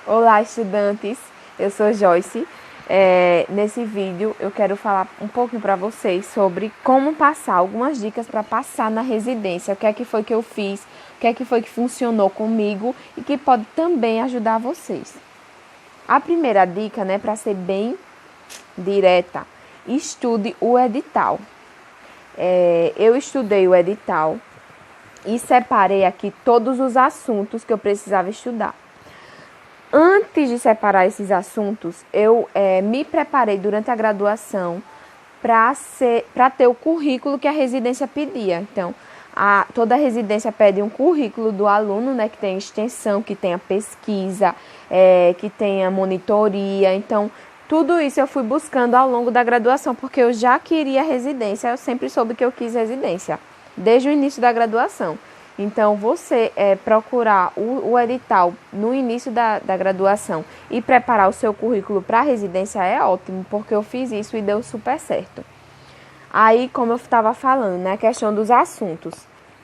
Olá, estudantes! Eu sou Joyce. Nesse vídeo eu quero falar um pouquinho para vocês sobre como passar, algumas dicas para passar na residência, o que é que foi que eu fiz, o que é que foi que funcionou comigo e que pode também ajudar vocês. A primeira dica, né, para ser bem direta, estude o edital. Eu estudei o edital e separei aqui todos os assuntos que eu precisava estudar. Antes de separar esses assuntos, eu me preparei durante a graduação para ter o currículo que a residência pedia. Então, toda residência pede um currículo do aluno, né, que tenha extensão, que tenha pesquisa, que tenha monitoria. Então, tudo isso eu fui buscando ao longo da graduação, porque eu já queria residência, eu sempre soube que eu quis residência, desde o início da graduação. Então, você procurar o edital no início da graduação e preparar o seu currículo para a residência é ótimo, porque eu fiz isso e deu super certo. Aí, como eu estava falando, né, a questão dos assuntos,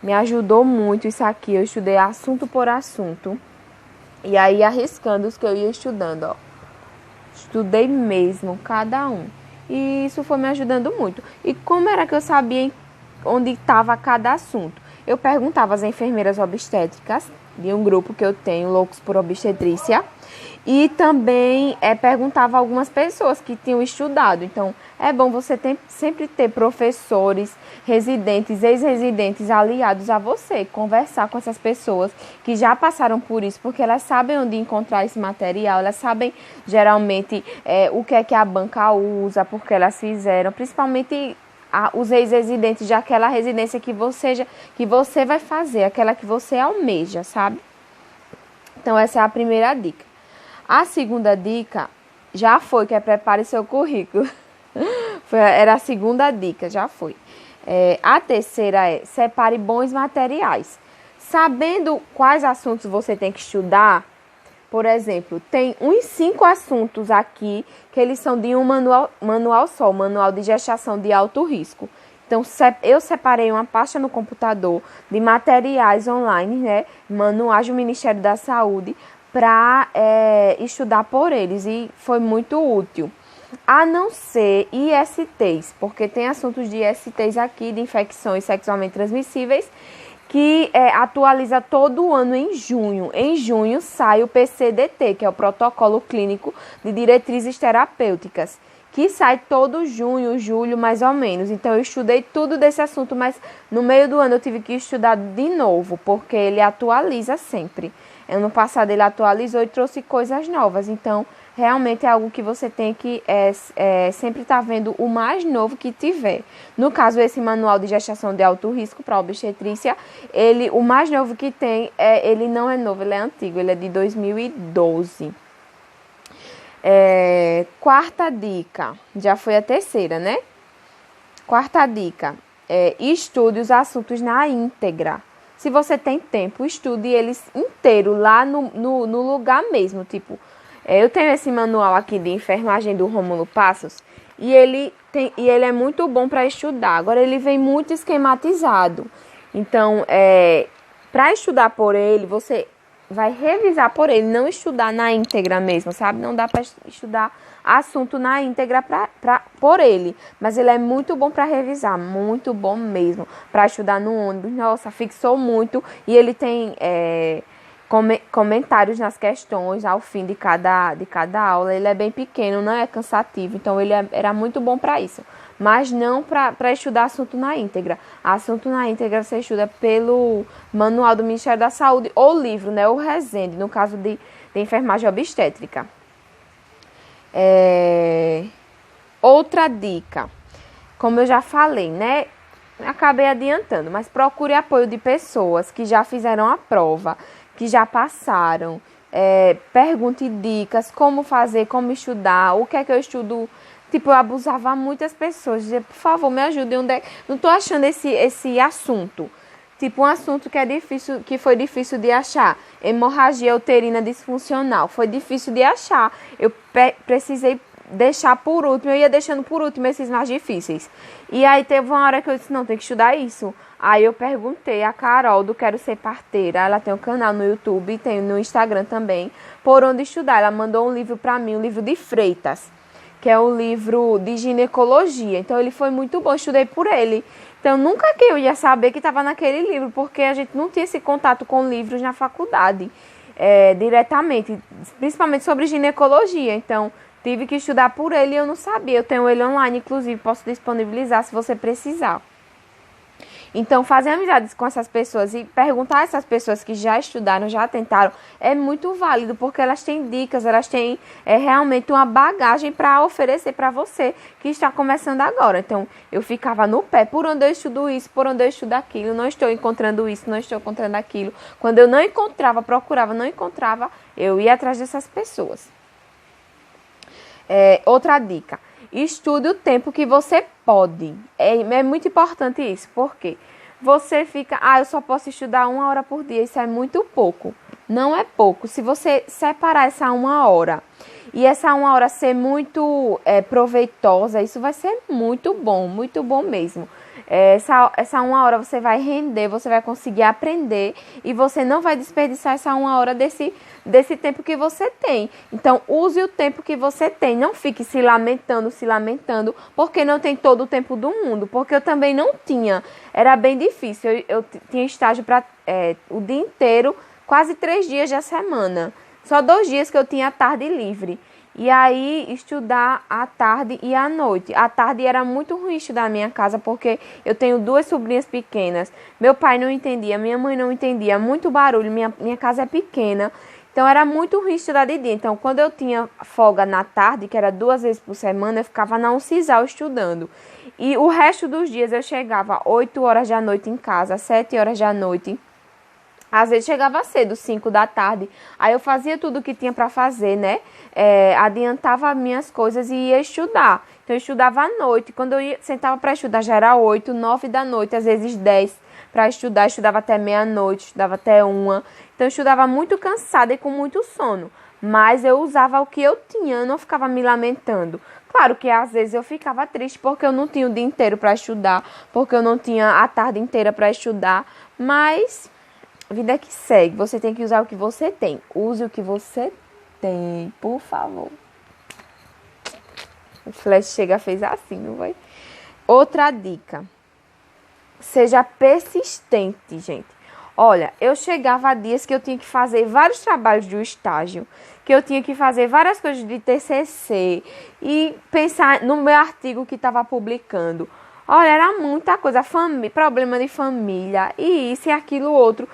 me ajudou muito isso aqui, eu estudei assunto por assunto, e aí arriscando os que eu ia estudando, ó. Estudei mesmo, cada um, e isso foi me ajudando muito. E como era que eu sabia onde estava cada assunto? Eu perguntava às enfermeiras obstétricas de um grupo que eu tenho, Loucos por Obstetrícia, e também perguntava a algumas pessoas que tinham estudado. Então, é bom você sempre ter professores, residentes, ex-residentes aliados a você, conversar com essas pessoas que já passaram por isso, porque elas sabem onde encontrar esse material, elas sabem geralmente o que é que a banca usa, porque elas fizeram, principalmente os ex-residentes daquela residência que você vai fazer, aquela que você almeja, sabe? Então, essa é a primeira dica. A segunda dica já foi, que é prepare seu currículo. Era a segunda dica, já foi. A terceira é separe bons materiais. Sabendo quais assuntos você tem que estudar, por exemplo, tem uns 5 assuntos aqui que eles são de um manual só, Manual de Gestação de Alto Risco. Então, eu separei uma pasta no computador de materiais online, né, manuais do Ministério da Saúde, para estudar por eles, e foi muito útil. A não ser ISTs, porque tem assuntos de ISTs aqui, de infecções sexualmente transmissíveis, que atualiza todo ano em junho. Em junho sai o PCDT, que é o Protocolo Clínico de Diretrizes Terapêuticas, que sai todo junho, julho, mais ou menos. Então, eu estudei tudo desse assunto, mas no meio do ano eu tive que estudar de novo, porque ele atualiza sempre. Ano passado ele atualizou e trouxe coisas novas. Então, realmente é algo que você tem que sempre estar vendo o mais novo que tiver. No caso, esse manual de gestação de alto risco para obstetrícia, o mais novo que tem, ele não é novo, ele é antigo, ele é de 2012. Quarta dica, já foi a terceira, né? Quarta dica, estude os assuntos na íntegra. Se você tem tempo, estude eles inteiro lá no lugar mesmo. Tipo, eu tenho esse manual aqui de enfermagem do Rômulo Passos e ele é muito bom para estudar. Agora, ele vem muito esquematizado. Então, para estudar por ele, você vai revisar por ele, não estudar na íntegra mesmo, sabe? Não dá para estudar assunto na íntegra por ele, mas ele é muito bom para revisar, muito bom mesmo, para estudar no ônibus. Nossa, fixou muito, e ele tem comentários nas questões ao fim de cada aula. Ele é bem pequeno, não é cansativo, então ele era muito bom para isso. Mas não para estudar assunto na íntegra. Assunto na íntegra você estuda pelo Manual do Ministério da Saúde ou livro, né? Ou Resende, no caso de enfermagem obstétrica. Outra dica, como eu já falei, né? Acabei adiantando, mas procure apoio de pessoas que já fizeram a prova, que já passaram. Pergunte dicas, como fazer, como estudar, o que é que eu estudo. Tipo, eu abusava muitas pessoas, dizia, por favor, me ajudem, não tô achando esse assunto. Tipo, um assunto que foi difícil de achar. Hemorragia uterina disfuncional, foi difícil de achar. Eu precisei deixar por último, eu ia deixando por último esses mais difíceis. E aí teve uma hora que eu disse, não, tem que estudar isso. Aí eu perguntei a Carol do Quero Ser Parteira, ela tem um canal no YouTube, tem no Instagram também, por onde estudar. Ela mandou um livro para mim, um livro de Freitas, que é um livro de ginecologia. Então ele foi muito bom, estudei por ele. Então nunca que eu ia saber que estava naquele livro, porque a gente não tinha esse contato com livros na faculdade, diretamente, principalmente sobre ginecologia. Então tive que estudar por ele e eu não sabia. Eu tenho ele online, inclusive, posso disponibilizar se você precisar. Então, fazer amizades com essas pessoas e perguntar a essas pessoas que já estudaram, já tentaram, é muito válido, porque elas têm dicas, elas têm realmente uma bagagem para oferecer para você que está começando agora. Então, eu ficava no pé, por onde eu estudo isso, por onde eu estudo aquilo, não estou encontrando isso, não estou encontrando aquilo. Quando eu não encontrava, procurava, não encontrava, eu ia atrás dessas pessoas. Outra dica. Estude o tempo que você pode. É muito importante isso. Por quê? Você fica, eu só posso estudar 1 hora por dia. Isso é muito pouco. Não é pouco. Se você separar essa 1 hora e essa 1 hora ser muito proveitosa, isso vai ser muito bom mesmo. Essa 1 hora você vai render, você vai conseguir aprender e você não vai desperdiçar essa 1 hora desse tempo que você tem. Então, use o tempo que você tem. Não fique se lamentando, porque não tem todo o tempo do mundo. Porque eu também não tinha. Era bem difícil. Eu tinha estágio para o dia inteiro, quase 3 dias da semana. Só 2 dias que eu tinha a tarde livre. E aí, estudar à tarde e à noite. À tarde era muito ruim estudar na minha casa, porque eu tenho 2 sobrinhas pequenas. Meu pai não entendia, minha mãe não entendia. Muito barulho, minha casa é pequena. Então, era muito ruim estudar de dia. Então, quando eu tinha folga na tarde, que era 2 vezes por semana, eu ficava na Uncisal estudando. E o resto dos dias eu chegava 8 horas da noite em casa, 7 horas da noite. Às vezes chegava cedo, 5 da tarde. Aí eu fazia tudo o que tinha para fazer, né? Adiantava minhas coisas e ia estudar. Então eu estudava à noite. Quando eu sentava para estudar já era 8, 9 da noite, às vezes 10 para estudar. Estudava até meia-noite, estudava até 1. Então eu estudava muito cansada e com muito sono. Mas eu usava o que eu tinha, eu não ficava me lamentando. Claro que às vezes eu ficava triste porque eu não tinha o dia inteiro para estudar, porque eu não tinha a tarde inteira para estudar, mas vida que segue, você tem que usar o que você tem. Use o que você tem, por favor. O Flash fez assim, não vai? Outra dica. Seja persistente, gente. Olha, eu chegava a dias que eu tinha que fazer vários trabalhos do estágio, que eu tinha que fazer várias coisas de TCC e pensar no meu artigo que estava publicando. Olha, era muita coisa, problema de família, e isso e aquilo outro.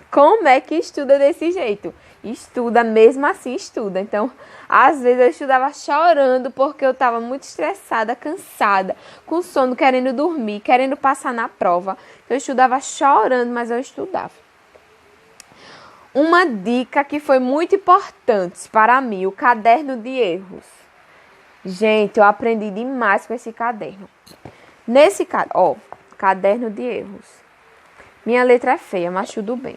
Como é que estuda desse jeito? Estuda, mesmo assim estuda. Então, às vezes eu estudava chorando porque eu estava muito estressada, cansada, com sono, querendo dormir, querendo passar na prova. Então, eu estudava chorando, mas eu estudava. Uma dica que foi muito importante para mim, o caderno de erros. Gente, eu aprendi demais com esse caderno. Nesse caderno de erros. Minha letra é feia, mas tudo bem.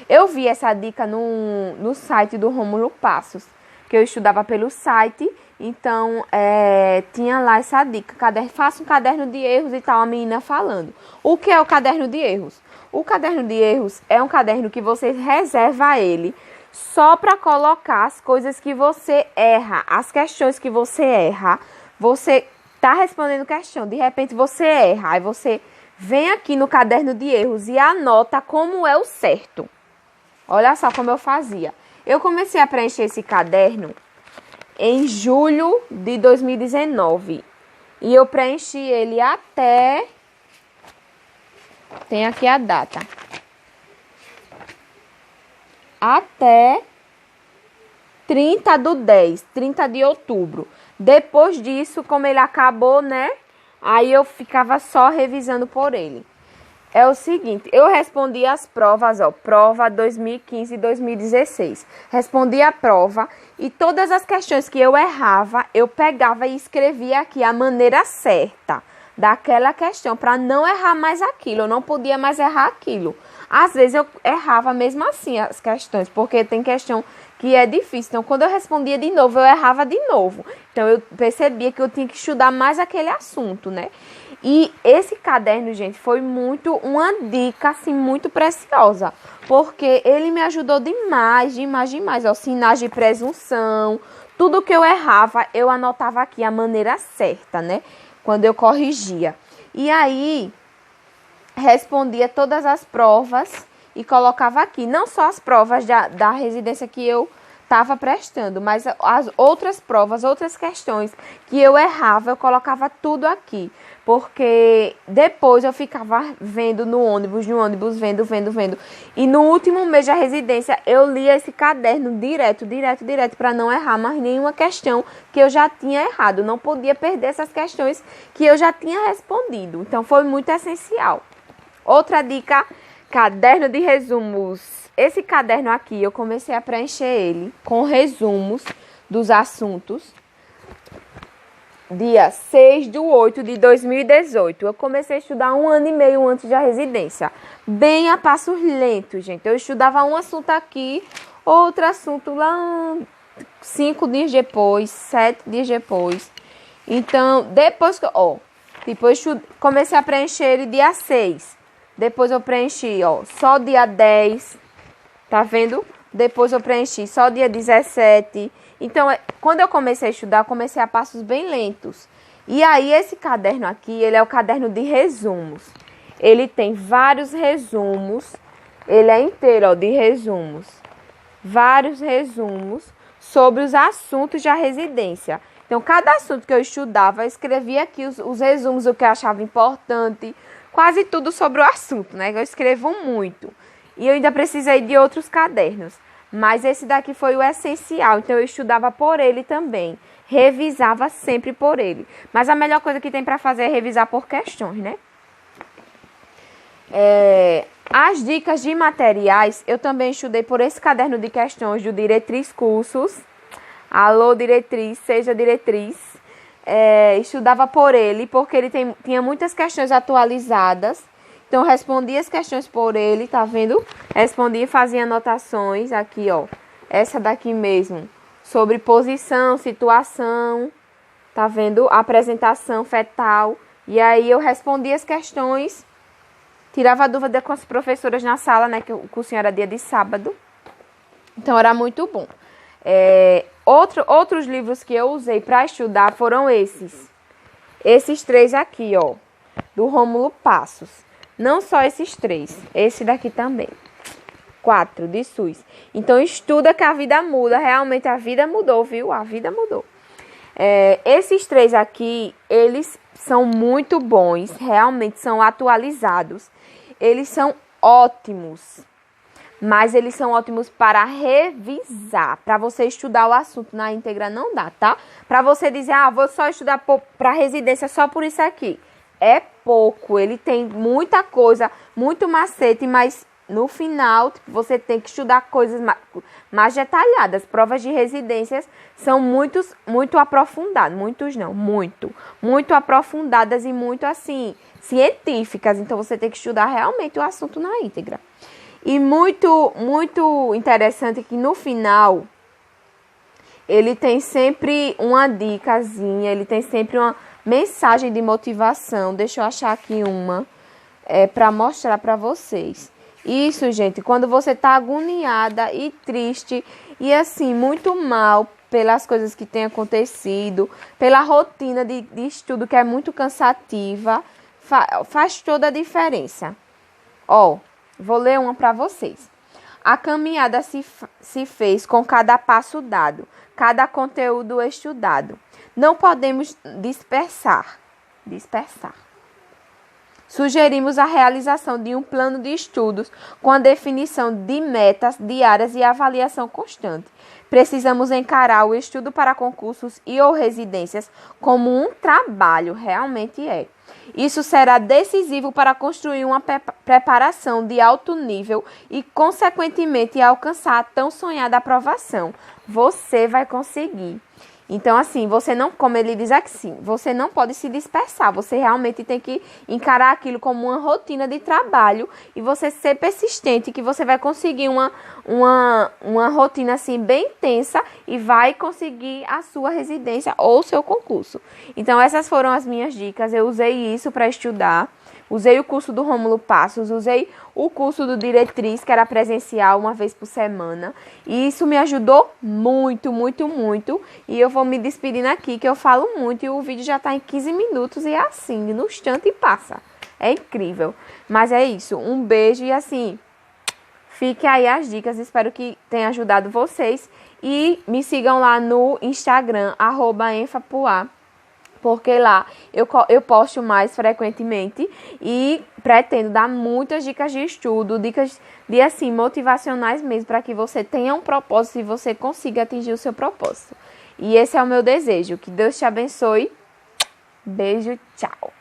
Eu vi essa dica no site do Rômulo Passos, que eu estudava pelo site, então tinha lá essa dica, faça um caderno de erros e tal, a menina falando. O que é o caderno de erros? O caderno de erros é um caderno que você reserva ele só para colocar as coisas que você erra, as questões que você erra. Você está respondendo questão, de repente você erra, aí você vem aqui no caderno de erros e anota como é o certo. Olha só como eu fazia. Eu comecei a preencher esse caderno em julho de 2019. E eu preenchi ele até... Tem aqui a data. Até 30 de outubro. Depois disso, como ele acabou, né? Aí eu ficava só revisando por ele. É o seguinte, eu respondi as provas, prova 2015 e 2016. Respondi a prova e todas as questões que eu errava, eu pegava e escrevia aqui a maneira certa daquela questão, para não errar mais aquilo, eu não podia mais errar aquilo. Às vezes eu errava mesmo assim as questões, porque tem questão que é difícil. Então, quando eu respondia de novo, eu errava de novo. Então, eu percebia que eu tinha que estudar mais aquele assunto, né? E esse caderno, gente, foi uma dica, assim, muito preciosa. Porque ele me ajudou demais. Ó, sinais de presunção, tudo que eu errava, eu anotava aqui a maneira certa, né? Quando eu corrigia. E aí, respondia todas as provas e colocava aqui. Não só as provas da residência que eu estava prestando, mas as outras provas, outras questões que eu errava, eu colocava tudo aqui. Porque depois eu ficava vendo no ônibus, vendo. E no último mês da residência, eu lia esse caderno direto, para não errar mais nenhuma questão que eu já tinha errado. Não podia perder essas questões que eu já tinha respondido. Então, foi muito essencial. Outra dica, caderno de resumos. Esse caderno aqui, eu comecei a preencher ele com resumos dos assuntos. Dia 6/8/2018. Eu comecei a estudar 1 ano e meio antes da residência. Bem a passos lentos, gente. Eu estudava um assunto aqui, outro assunto lá 5 dias depois, 7 dias depois. Então, depois que eu comecei a preencher ele dia 6. Depois eu preenchi, só dia 10. Tá vendo? Depois eu preenchi só dia 17. Então, quando eu comecei a estudar, eu comecei a passos bem lentos. E aí, esse caderno aqui, ele é o caderno de resumos. Ele tem vários resumos. Ele é inteiro, de resumos. Vários resumos sobre os assuntos da residência. Então, cada assunto que eu estudava, eu escrevia aqui os resumos, o que eu achava importante. Quase tudo sobre o assunto, né? Eu escrevo muito. E eu ainda precisei de outros cadernos. Mas esse daqui foi o essencial. Então, eu estudava por ele também. Revisava sempre por ele. Mas a melhor coisa que tem para fazer é revisar por questões, né? As dicas de materiais, eu também estudei por esse caderno de questões do Diretriz Cursos. Alô, diretriz, seja diretriz. Estudava por ele, porque ele tinha muitas questões atualizadas. Então, eu respondia as questões por ele, tá vendo? Respondia e fazia anotações aqui, essa daqui mesmo, sobre posição, situação, tá vendo? Apresentação fetal. E aí, eu respondia as questões, tirava dúvida com as professoras na sala, né? Que o cursinho era dia de sábado. Então, era muito bom. Outros livros que eu usei para estudar foram esses. Esses 3 aqui, do Rômulo Passos. Não só esses 3, esse daqui também. 4, de SUS. Então, estuda que a vida muda. Realmente, a vida mudou, viu? A vida mudou. Esses 3 aqui, eles são muito bons. Realmente, são atualizados. Eles são ótimos. Mas eles são ótimos para revisar. Para você estudar o assunto na íntegra, não dá, tá? Para você dizer, vou só estudar para residência só por isso aqui. É pouco, ele tem muita coisa, muito macete, mas no final você tem que estudar coisas mais detalhadas. Provas de residências são muito aprofundadas, muito aprofundadas e muito assim, científicas. Então você tem que estudar realmente o assunto na íntegra. E muito interessante que no final ele tem sempre uma dicasinha, ele tem sempre uma mensagem de motivação. Deixa eu achar aqui uma para mostrar para vocês. Isso, gente, quando você tá agoniada e triste e assim, muito mal pelas coisas que têm acontecido, pela rotina de estudo que é muito cansativa, faz toda a diferença. Vou ler uma para vocês. A caminhada se fez com cada passo dado, cada conteúdo estudado. Não podemos dispersar. Sugerimos a realização de um plano de estudos com a definição de metas diárias e avaliação constante. Precisamos encarar o estudo para concursos e ou residências como um trabalho, realmente é. Isso será decisivo para construir uma preparação de alto nível e, consequentemente, alcançar a tão sonhada aprovação. Você vai conseguir. Então, assim, você não, como ele diz aqui, você não pode se dispersar, você realmente tem que encarar aquilo como uma rotina de trabalho e você ser persistente, que você vai conseguir uma rotina, assim, bem intensa e vai conseguir a sua residência ou o seu concurso. Então, essas foram as minhas dicas, eu usei isso para estudar. Usei o curso do Rômulo Passos, usei o curso do Diretriz, que era presencial, uma vez por semana. E isso me ajudou muito, muito, muito. E eu vou me despedindo aqui, que eu falo muito e o vídeo já está em 15 minutos e é assim, no instante passa. É incrível. Mas é isso, um beijo e assim, fiquem aí as dicas, espero que tenha ajudado vocês. E me sigam lá no Instagram, @enfapoá. Porque lá eu posto mais frequentemente e pretendo dar muitas dicas de estudo, dicas de assim, motivacionais mesmo, para que você tenha um propósito e você consiga atingir o seu propósito. E esse é o meu desejo. Que Deus te abençoe. Beijo, tchau.